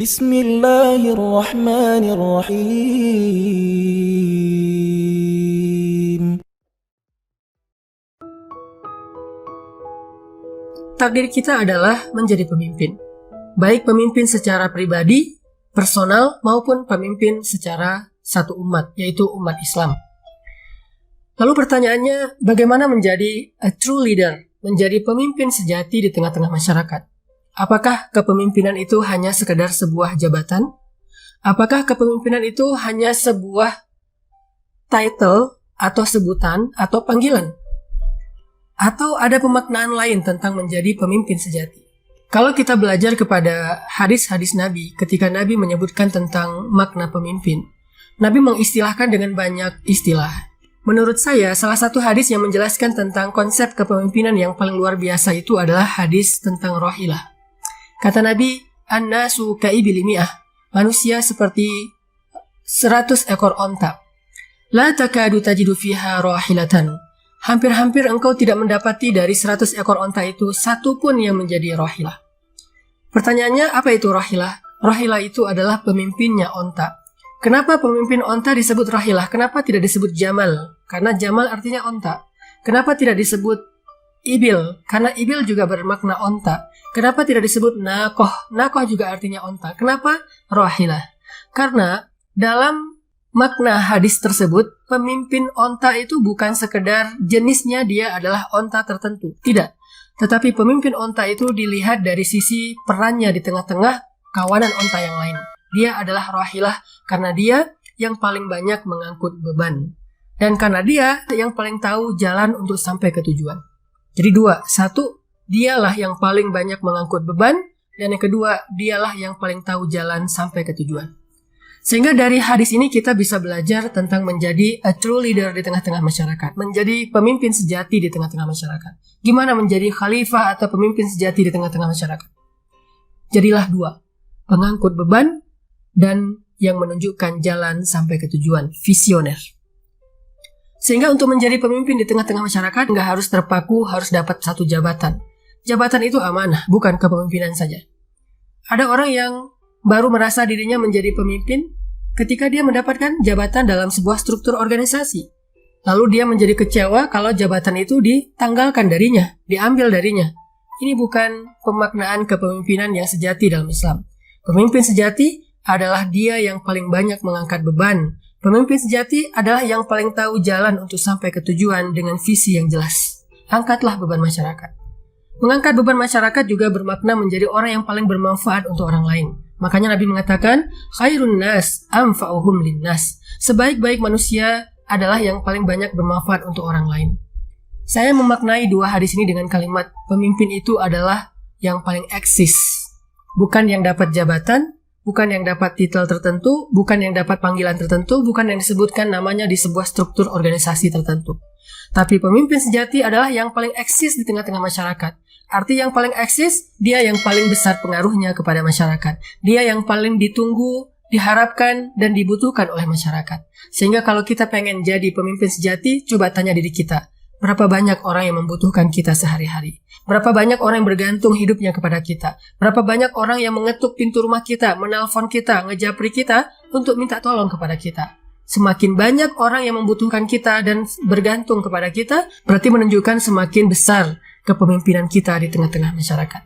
Bismillahirrahmanirrahim. Takdir kita adalah menjadi pemimpin. Baik pemimpin secara pribadi, personal, maupun pemimpin secara satu umat, yaitu umat Islam. Lalu pertanyaannya, bagaimana menjadi a true leader, menjadi pemimpin sejati di tengah-tengah masyarakat? Apakah kepemimpinan itu hanya sekedar sebuah jabatan? Apakah kepemimpinan itu hanya sebuah title atau sebutan atau panggilan? Atau ada pemaknaan lain tentang menjadi pemimpin sejati? Kalau kita belajar kepada hadis-hadis Nabi, ketika Nabi menyebutkan tentang makna pemimpin, Nabi mengistilahkan dengan banyak istilah. Menurut saya, salah satu hadis yang menjelaskan tentang konsep kepemimpinan yang paling luar biasa itu adalah hadis tentang rohilah. Kata Nabi, "An-nasu ka'ibili mi'ah." Manusia seperti 100 ekor onta. La takadu tajidu fiha rohilatan. Hampir-hampir engkau tidak mendapati dari 100 ekor onta itu satu pun yang menjadi rohilah. Pertanyaannya, apa itu rohilah? Rohilah itu adalah pemimpinnya onta. Kenapa pemimpin onta disebut rohilah? Kenapa tidak disebut jamal? Karena jamal artinya onta. Kenapa tidak disebut ibil? Karena ibil juga bermakna onta. Kenapa tidak disebut nakoh? Nakoh juga artinya onta. Kenapa rohilah? Karena dalam makna hadis tersebut, pemimpin onta itu bukan sekedar jenisnya dia adalah onta tertentu. Tidak. Tetapi pemimpin onta itu dilihat dari sisi perannya di tengah-tengah kawanan onta yang lain. Dia adalah rohilah karena dia yang paling banyak mengangkut beban. Dan karena dia yang paling tahu jalan untuk sampai ke tujuan. Jadi dua. Satu, dialah yang paling banyak mengangkut beban, dan yang kedua, dialah yang paling tahu jalan sampai ke tujuan. Sehingga dari hadis ini kita bisa belajar tentang menjadi a true leader di tengah-tengah masyarakat, menjadi pemimpin sejati di tengah-tengah masyarakat. Gimana menjadi khalifah atau pemimpin sejati di tengah-tengah masyarakat? Jadilah dua, pengangkut beban dan yang menunjukkan jalan sampai ke tujuan, visioner. Sehingga untuk menjadi pemimpin di tengah-tengah masyarakat nggak harus terpaku, harus dapat satu jabatan. Jabatan itu amanah, bukan kepemimpinan saja. Ada orang yang baru merasa dirinya menjadi pemimpin ketika dia mendapatkan jabatan dalam sebuah struktur organisasi. Lalu dia menjadi kecewa kalau jabatan itu ditanggalkan darinya, diambil darinya. Ini bukan pemaknaan kepemimpinan yang sejati dalam Islam. Pemimpin sejati adalah dia yang paling banyak mengangkat beban. Pemimpin sejati adalah yang paling tahu jalan untuk sampai ke tujuan dengan visi yang jelas. Angkatlah beban masyarakat. Mengangkat beban masyarakat juga bermakna menjadi orang yang paling bermanfaat untuk orang lain. Makanya Nabi mengatakan, khairun nas anfa'uhum linnas. Sebaik-baik manusia adalah yang paling banyak bermanfaat untuk orang lain. Saya memaknai dua hadis ini dengan kalimat, pemimpin itu adalah yang paling eksis. Bukan yang dapat jabatan, bukan yang dapat titel tertentu, bukan yang dapat panggilan tertentu, bukan yang disebutkan namanya di sebuah struktur organisasi tertentu. Tapi pemimpin sejati adalah yang paling eksis di tengah-tengah masyarakat. Arti yang paling eksis, dia yang paling besar pengaruhnya kepada masyarakat. Dia yang paling ditunggu, diharapkan, dan dibutuhkan oleh masyarakat. Sehingga kalau kita pengen jadi pemimpin sejati, coba tanya diri kita. Berapa banyak orang yang membutuhkan kita sehari-hari? Berapa banyak orang yang bergantung hidupnya kepada kita? Berapa banyak orang yang mengetuk pintu rumah kita, menelpon kita, ngejapri kita untuk minta tolong kepada kita? Semakin banyak orang yang membutuhkan kita dan bergantung kepada kita, berarti menunjukkan semakin besar kepemimpinan kita di tengah-tengah masyarakat.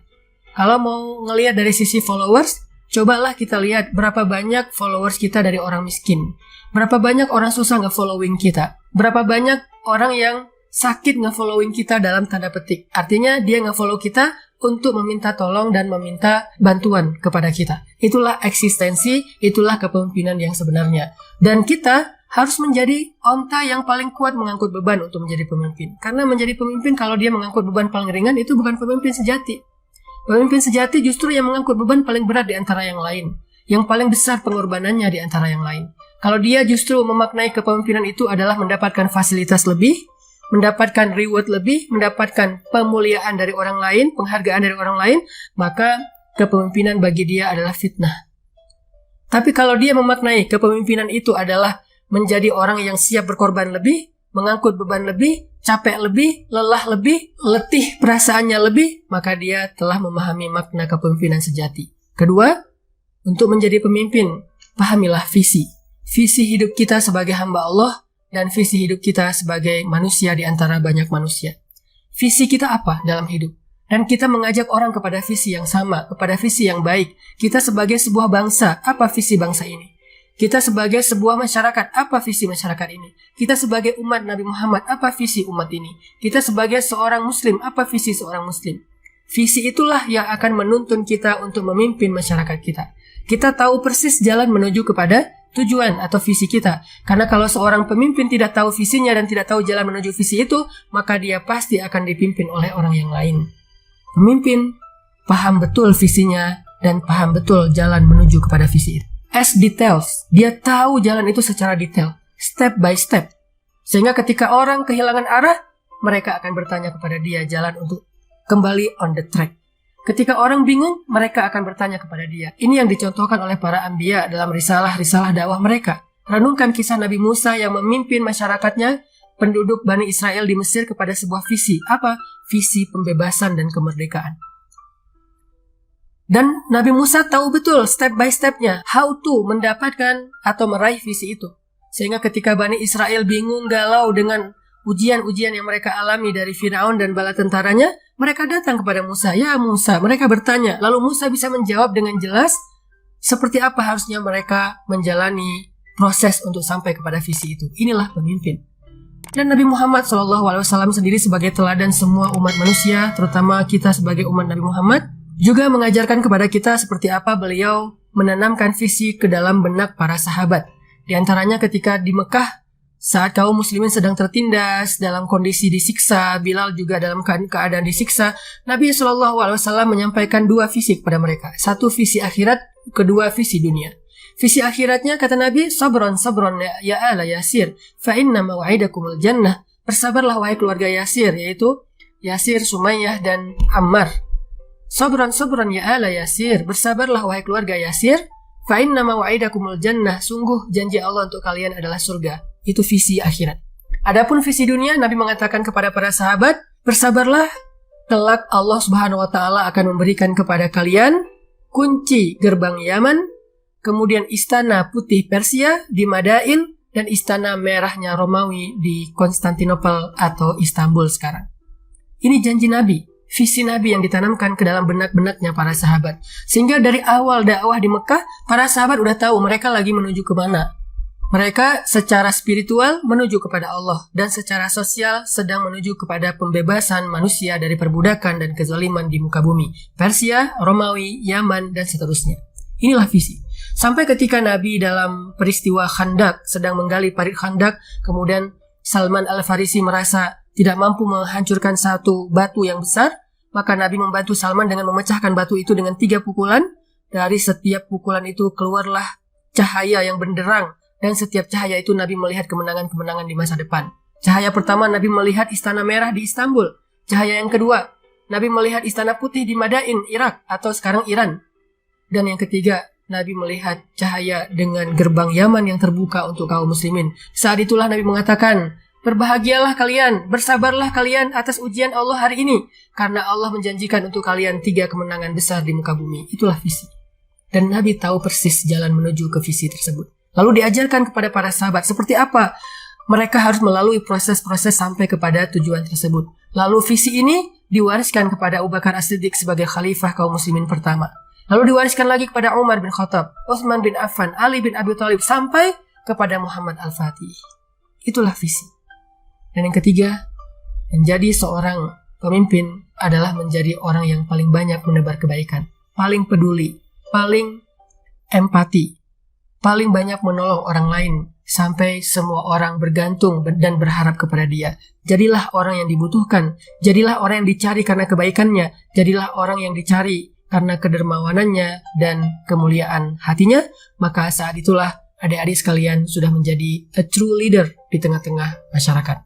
Kalau mau ngelihat dari sisi followers, cobalah kita lihat berapa banyak followers kita dari orang miskin. Berapa banyak orang susah nge-following kita. Berapa banyak orang yang sakit nge-following kita dalam tanda petik. Artinya dia nge-follow kita untuk meminta tolong dan meminta bantuan kepada kita. Itulah eksistensi, itulah kepemimpinan yang sebenarnya. Dan kita harus menjadi onta yang paling kuat mengangkut beban untuk menjadi pemimpin. Karena menjadi pemimpin kalau dia mengangkut beban paling ringan itu bukan pemimpin sejati. Pemimpin sejati justru yang mengangkut beban paling berat di antara yang lain. Yang paling besar pengorbanannya di antara yang lain. Kalau dia justru memaknai kepemimpinan itu adalah mendapatkan fasilitas lebih, mendapatkan reward lebih, mendapatkan pemuliaan dari orang lain, penghargaan dari orang lain, maka kepemimpinan bagi dia adalah fitnah. Tapi kalau dia memaknai kepemimpinan itu adalah menjadi orang yang siap berkorban lebih, mengangkut beban lebih, capek lebih, lelah lebih, letih perasaannya lebih, maka dia telah memahami makna kepemimpinan sejati. Kedua, Untuk menjadi pemimpin, pahamilah visi. Visi hidup kita sebagai hamba Allah dan visi hidup kita sebagai manusia di antara banyak manusia. Visi kita apa dalam hidup? Dan kita mengajak orang kepada visi yang sama, kepada visi yang baik. Kita sebagai sebuah bangsa, apa visi bangsa ini? Kita sebagai sebuah masyarakat, apa visi masyarakat ini? Kita sebagai umat Nabi Muhammad, apa visi umat ini? Kita sebagai seorang muslim, apa visi seorang muslim? Visi itulah yang akan menuntun kita untuk memimpin masyarakat kita. Kita tahu persis jalan menuju kepada tujuan atau visi kita. Karena kalau seorang pemimpin tidak tahu visinya dan tidak tahu jalan menuju visi itu, maka dia pasti akan dipimpin oleh orang yang lain. Pemimpin paham betul visinya dan paham betul jalan menuju kepada visi itu. As details, dia tahu jalan itu secara detail, step by step. Sehingga ketika orang kehilangan arah, mereka akan bertanya kepada dia jalan untuk kembali on the track. Ketika orang bingung, mereka akan bertanya kepada dia. Ini yang dicontohkan oleh para anbiya dalam risalah-risalah dakwah mereka. Renungkan kisah Nabi Musa yang memimpin masyarakatnya, penduduk Bani Israel di Mesir kepada sebuah visi. Apa? Visi pembebasan dan kemerdekaan. Dan Nabi Musa tahu betul step by stepnya, how to mendapatkan atau meraih visi itu. Sehingga ketika Bani Israel bingung, galau dengan ujian-ujian yang mereka alami dari Firaun dan bala tentaranya, mereka datang kepada Musa. Ya Musa, mereka bertanya. Lalu Musa bisa menjawab dengan jelas seperti apa harusnya mereka menjalani proses untuk sampai kepada visi itu. Inilah pemimpin. Dan Nabi Muhammad SAW sendiri sebagai teladan semua umat manusia, terutama kita sebagai umat Nabi Muhammad, juga mengajarkan kepada kita seperti apa beliau menanamkan visi ke dalam benak para sahabat. Di antaranya ketika di Mekah, saat kaum muslimin sedang tertindas dalam kondisi disiksa, Bilal juga dalam keadaan disiksa, Nabi SAW menyampaikan dua visi kepada mereka. Satu visi akhirat, kedua visi dunia. Visi akhiratnya kata Nabi, sabron ya ala Yasir, fa inna maw'idakumul jannah. Bersabarlah wahai keluarga Yasir, yaitu Yasir, Sumayyah dan Ammar. Sabron ya ala Yasir, bersabarlah wahai keluarga Yasir, fa inna maw'idakumul jannah. Sungguh janji Allah untuk kalian adalah surga. Itu visi akhirat. Adapun visi dunia, Nabi mengatakan kepada para sahabat, bersabarlah, kelak Allah Subhanahu wa taala akan memberikan kepada kalian kunci gerbang Yaman, kemudian istana putih Persia di Madain, dan istana merahnya Romawi di Konstantinopel atau Istanbul sekarang. Ini janji Nabi, visi Nabi yang ditanamkan ke dalam benak-benaknya para sahabat. Sehingga dari awal dakwah di Mekah, para sahabat udah tahu mereka lagi menuju ke mana. Mereka secara spiritual menuju kepada Allah dan secara sosial sedang menuju kepada pembebasan manusia dari perbudakan dan kezaliman di muka bumi. Persia, Romawi, Yaman, dan seterusnya. Inilah visi. Sampai ketika Nabi dalam peristiwa Khandak sedang menggali parit Khandak, kemudian Salman Al-Farisi merasa tidak mampu menghancurkan satu batu yang besar, maka Nabi membantu Salman dengan memecahkan batu itu dengan 3 pukulan. Dari setiap pukulan itu keluarlah cahaya yang benderang. Dan setiap cahaya itu Nabi melihat kemenangan-kemenangan di masa depan. Cahaya pertama Nabi melihat istana merah di Istanbul. Cahaya yang kedua Nabi melihat istana putih di Madain, Irak atau sekarang Iran. Dan yang ketiga Nabi melihat cahaya dengan gerbang Yaman yang terbuka untuk kaum muslimin. Saat itulah Nabi mengatakan, berbahagialah kalian, bersabarlah kalian atas ujian Allah hari ini. Karena Allah menjanjikan untuk kalian 3 kemenangan besar di muka bumi. Itulah visi. Dan Nabi tahu persis jalan menuju ke visi tersebut. Lalu diajarkan kepada para sahabat seperti apa mereka harus melalui proses-proses sampai kepada tujuan tersebut. Lalu visi ini diwariskan kepada Abu Bakar As-Siddiq sebagai khalifah kaum muslimin pertama. Lalu diwariskan lagi kepada Umar bin Khattab, Utsman bin Affan, Ali bin Abi Thalib, sampai kepada Muhammad Al-Fatih. Itulah visi. Dan yang ketiga, menjadi seorang pemimpin adalah menjadi orang yang paling banyak menebar kebaikan, paling peduli, paling empati, paling banyak menolong orang lain sampai semua orang bergantung dan berharap kepada dia. Jadilah orang yang dibutuhkan, jadilah orang yang dicari karena kebaikannya, jadilah orang yang dicari karena kedermawanannya dan kemuliaan hatinya. Maka saat itulah adik-adik sekalian sudah menjadi a true leader di tengah-tengah masyarakat.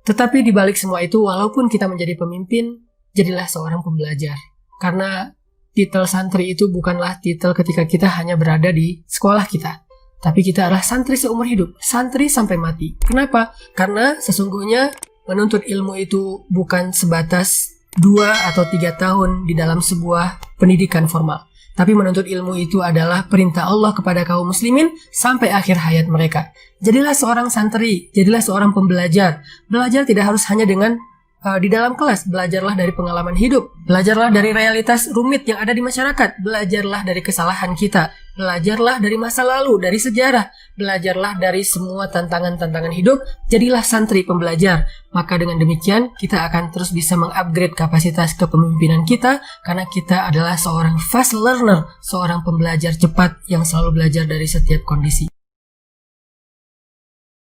Tetapi di balik semua itu, walaupun kita menjadi pemimpin, jadilah seorang pembelajar. Karena titel santri itu bukanlah titel ketika kita hanya berada di sekolah kita. Tapi kita adalah santri seumur hidup, santri sampai mati. Kenapa? Karena sesungguhnya menuntut ilmu itu bukan sebatas 2 atau 3 tahun di dalam sebuah pendidikan formal. Tapi menuntut ilmu itu adalah perintah Allah kepada kaum muslimin sampai akhir hayat mereka. Jadilah seorang santri, jadilah seorang pembelajar. Belajar tidak harus hanya dengan di dalam kelas, belajarlah dari pengalaman hidup, belajarlah dari realitas rumit yang ada di masyarakat, belajarlah dari kesalahan kita, belajarlah dari masa lalu, dari sejarah, belajarlah dari semua tantangan-tantangan hidup, jadilah santri pembelajar. Maka dengan demikian kita akan terus bisa mengupgrade kapasitas kepemimpinan kita, karena kita adalah seorang fast learner, seorang pembelajar cepat yang selalu belajar dari setiap kondisi.